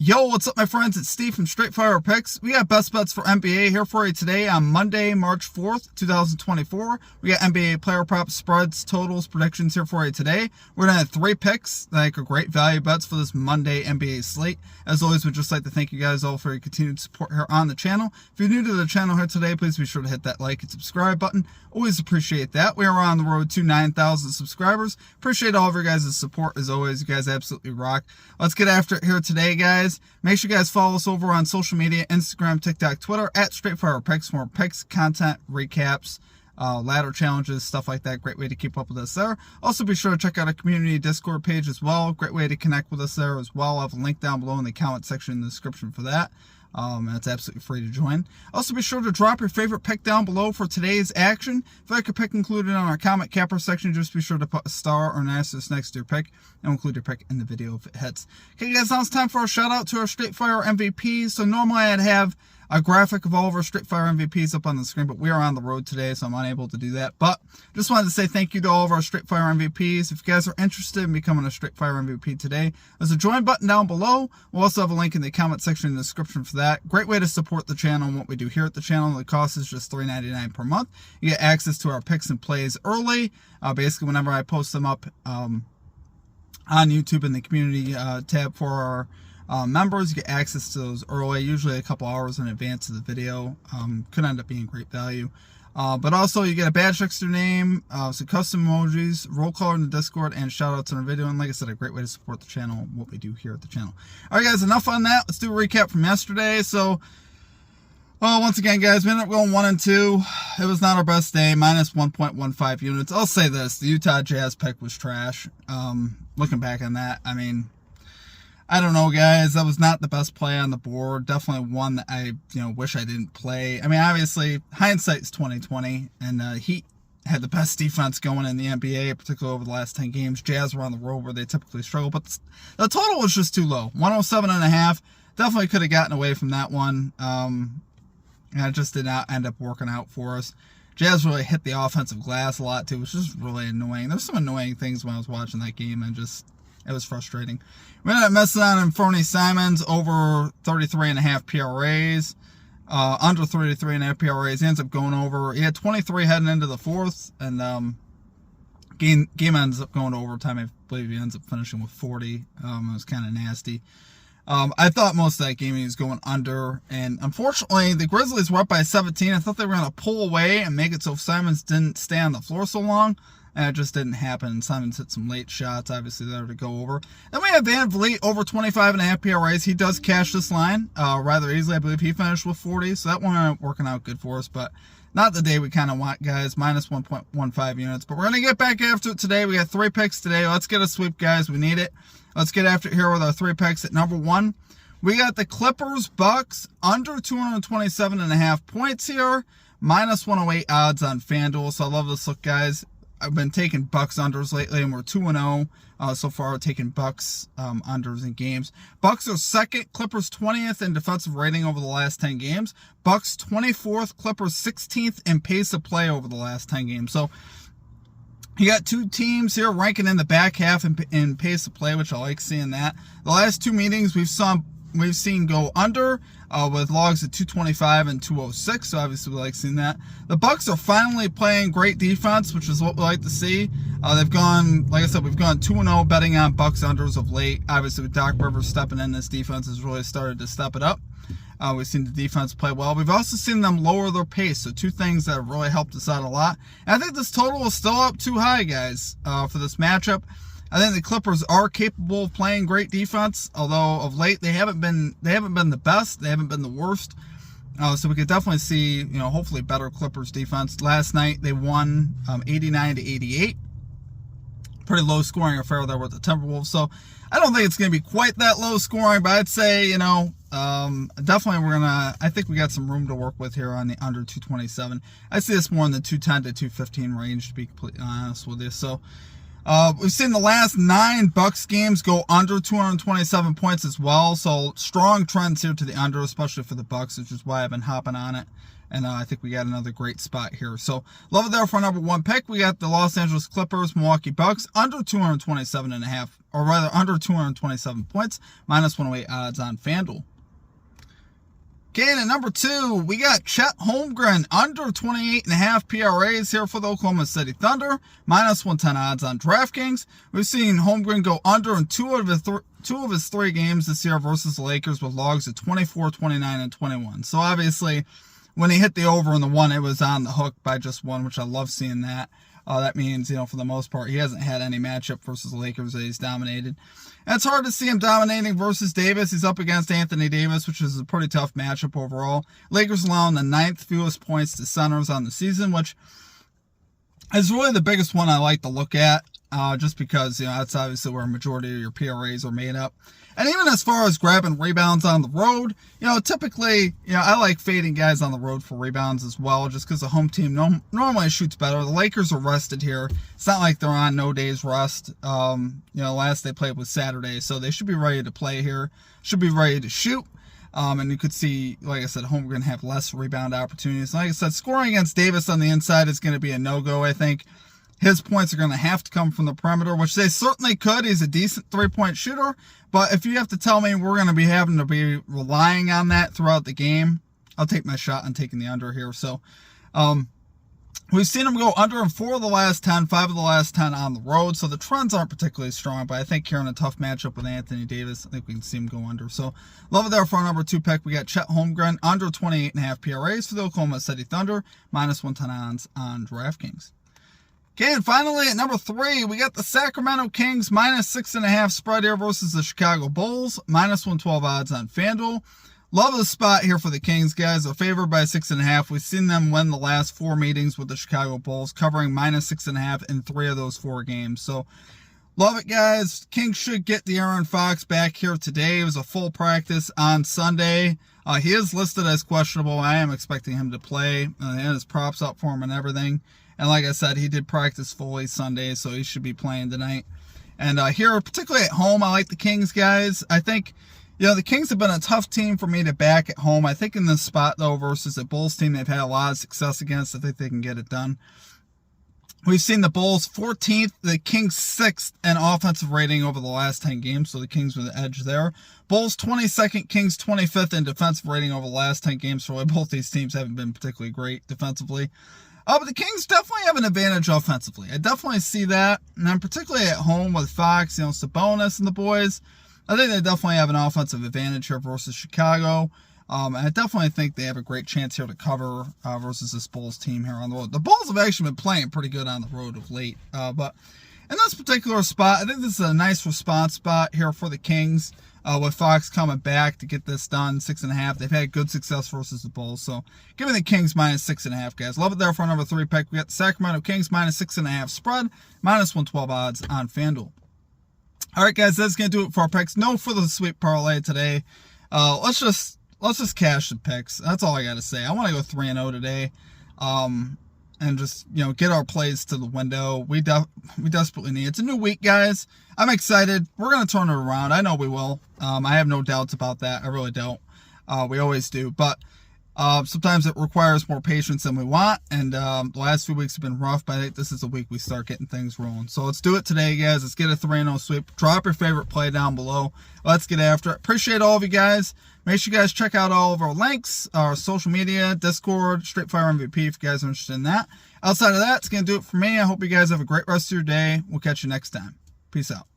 Yo, what's up, my friends? It's Steve from Straight Fire Picks. We got best bets for NBA here for you today on Monday, March 4th, 2024. We got NBA player props, spreads, totals, predictions here for you today. We're going to have 3 picks that are great value bets for this Monday NBA slate. As always, we'd just like to thank you guys all for your continued support here on the channel. If you're new to the channel here today, please be sure to hit that like and subscribe button. Always appreciate that. We are on the road to 9,000 subscribers. Appreciate all of your guys' support as always. You guys absolutely rock. Let's get after it here today, guys. Make sure you guys follow us over on social media, Instagram, TikTok, Twitter, at Straightfire Picks for more picks, content, recaps, ladder challenges, stuff like that. Great way to keep up with us there. Also, be sure to check out our community Discord page as well. Great way to connect with us there as well. I'll have a link down below in the comment section in the description for that. And it's absolutely free to join. Also, be sure to drop your favorite pick down below for today's action. If you like a pick included on our comment capper section, just be sure to put a star or an asterisk next to your pick, and we'll include your pick in the video if it hits. Okay, guys, now it's time for our shout out to our Straight Fire MVPs. So normally I'd have a graphic of all of our Straight Fire MVPs up on the screen, but we are on the road today, so I'm unable to do that. But just wanted to say thank you to all of our Straight Fire MVPs. If you guys are interested in becoming a Straight Fire MVP today, there's a join button down below. We'll also have a link in the comment section in the description for that. Great way to support the channel and what we do here at the channel. The cost is just $3.99 per month. You get access to our picks and plays early. Basically, whenever I post them up on YouTube in the community tab for our members, you get access to those early, usually a couple hours in advance of the video. Could end up being great value. But also you get a badge next to your name, some custom emojis, roll call in the Discord, and shout outs in our video. And like I said, a great way to support the channel and what we do here at the channel. Alright guys, enough on that. Let's do a recap from yesterday. So, well, once again, guys, we ended up going 1 and 2. It was not our best day, minus 1.15 units. I'll say this, the Utah Jazz pick was trash. Looking back on that, I mean, I don't know, guys. That was not the best play on the board. Definitely one that I, wish I didn't play. I mean, obviously, hindsight's 2020, and Heat had the best defense going in the NBA, particularly over the last 10 games. Jazz were on the road where they typically struggle, but the total was just too low. 107.5. Definitely could have gotten away from that one. And it just did not end up working out for us. Jazz really hit the offensive glass a lot, too, which is really annoying. There's some annoying things when I was watching that game, and it was frustrating. We ended up messing on Anthony Simons over 33.5 PRAs. Under 33.5 PRAs. He ends up going over. He had 23 heading into the fourth. And game ends up going to overtime. I believe he ends up finishing with 40. It was kind of nasty. I thought most of that game he was going under. And unfortunately, the Grizzlies were up by 17. I thought they were going to pull away and make it so Simons didn't stay on the floor so long. And it just didn't happen. Simons hit some late shots, obviously, there to go over. Then we have Van Vliet over 25.5 PRAs. He does cash this line rather easily. I believe he finished with 40, so that one ended up working out good for us, but not the day we kind of want, guys. Minus 1.15 units. But we're going to get back after it today. We got 3 picks today. Let's get a sweep, guys. We need it. Let's get after it here with our 3 picks. At number 1, we got the Clippers Bucks under 227.5 points here. Minus 108 odds on FanDuel. So I love this look, guys. I've been taking Bucks unders lately, and we're 2-0 so far, taking Bucks unders in games. Bucks are 2nd, Clippers 20th in defensive rating over the last 10 games. Bucks 24th, Clippers 16th in pace of play over the last 10 games. So you got 2 teams here ranking in the back half in pace of play, which I like seeing that. The last 2 meetings we've seen go under with logs at 225 and 206, so obviously we like seeing that. The Bucks are finally playing great defense, which is what we like to see. They've gone, like I said, we've gone 2-0 betting on Bucks unders of late. Obviously with Doc Rivers stepping in, this defense has really started to step it up. We've seen the defense play well. We've also seen them lower their pace, so 2 things that have really helped us out a lot. And I think this total is still up too high, guys, for this matchup. I think the Clippers are capable of playing great defense, although of late they haven't been the best, they haven't been the worst. So we could definitely see, hopefully better Clippers defense. Last night they won 89-88. Pretty low scoring affair there with the Timberwolves. So I don't think it's going to be quite that low scoring, but I'd say, definitely I think we got some room to work with here on the under 227. I see this more in the 210 to 215 range, to be completely honest with you. So we've seen the last 9 Bucks games go under 227 points as well. So strong trends here to the under, especially for the Bucks, which is why I've been hopping on it. And I think we got another great spot here. So love it there for our number 1 pick. We got the Los Angeles Clippers, Milwaukee Bucks, under 227.5 under 227 points, minus 108 odds on FanDuel. Okay, and at number 2, we got Chet Holmgren, under 28.5 PRAs here for the Oklahoma City Thunder, minus 110 odds on DraftKings. We've seen Holmgren go under in two of his 3 games this year versus the Lakers with logs of 24, 29, and 21. So obviously, when he hit the over in the one, it was on the hook by just 1, which I love seeing that. That means, for the most part, he hasn't had any matchup versus the Lakers that he's dominated. And it's hard to see him dominating versus Davis. He's up against Anthony Davis, which is a pretty tough matchup overall. Lakers allowing the 9th fewest points to centers on the season, which is really the biggest one I like to look at, just because, that's obviously where a majority of your PRAs are made up. And even as far as grabbing rebounds on the road, typically, I like fading guys on the road for rebounds as well, just because the home team normally shoots better. The Lakers are rested here. It's not like they're on no days rest. Last they played was Saturday, so they should be ready to play here. Should be ready to shoot. And you could see, like I said, Holmgren have less rebound opportunities. Like I said, scoring against Davis on the inside is going to be a no-go, I think. His points are going to have to come from the perimeter, which they certainly could. He's a decent 3-point shooter. But if you have to tell me we're going to be having to be relying on that throughout the game, I'll take my shot on taking the under here. So we've seen him go under in 4 of the last 10, 5 of the last 10 on the road. So the trends aren't particularly strong. But I think here in a tough matchup with Anthony Davis, I think we can see him go under. So love it there for our number 2 pick. We got Chet Holmgren, under 28.5 PRAs for the Oklahoma City Thunder, minus 110 odds on DraftKings. Okay, and finally at number 3, we got the Sacramento Kings minus 6.5 spread here versus the Chicago Bulls, minus 112 odds on FanDuel. Love the spot here for the Kings, guys. They're favored by 6.5. We've seen them win the last 4 meetings with the Chicago Bulls, covering minus 6.5 in 3 of those 4 games. So love it, guys. Kings should get De'Aaron Fox back here today. It was a full practice on Sunday. He is listed as questionable. I am expecting him to play. He had his props up for him and everything. And like I said, he did practice fully Sunday, so he should be playing tonight. And here, particularly at home, I like the Kings, guys. I think, the Kings have been a tough team for me to back at home. I think in this spot, though, versus a Bulls team they've had a lot of success against, I think they can get it done. We've seen the Bulls 14th, the Kings 6th in offensive rating over the last 10 games, so the Kings were the edge there. Bulls 22nd, Kings 25th in defensive rating over the last 10 games, so both these teams haven't been particularly great defensively. But the Kings definitely have an advantage offensively. I definitely see that. And then particularly at home with Fox, Sabonis and the boys, I think they definitely have an offensive advantage here versus Chicago. And I definitely think they have a great chance here to cover versus this Bulls team here on the road. The Bulls have actually been playing pretty good on the road of late. But in this particular spot, I think this is a nice response spot here for the Kings. With Fox coming back to get this done, 6.5. They've had good success versus the Bulls. So give me the Kings minus 6.5, guys. Love it there for our number 3 pick. We got the Sacramento Kings minus 6.5 spread, minus 112 odds on FanDuel. All right, guys, that's going to do it for our picks. No further sweep parlay today. Let's just cash the picks. That's all I got to say. I want to go 3-0 today. And just, get our plays to the window. We desperately need it. It's a new week, guys. I'm excited. We're going to turn it around. I know we will. I have no doubts about that. I really don't. We always do. But sometimes it requires more patience than we want. And the last few weeks have been rough, but I think this is the week we start getting things rolling. So let's do it today, guys. Let's get a 3-0 sweep. Drop your favorite play down below. Let's get after it. Appreciate all of you guys. Make sure you guys check out all of our links, our social media, Discord, Straight Fire MVP if you guys are interested in that. Outside of that, it's going to do it for me. I hope you guys have a great rest of your day. We'll catch you next time. Peace out.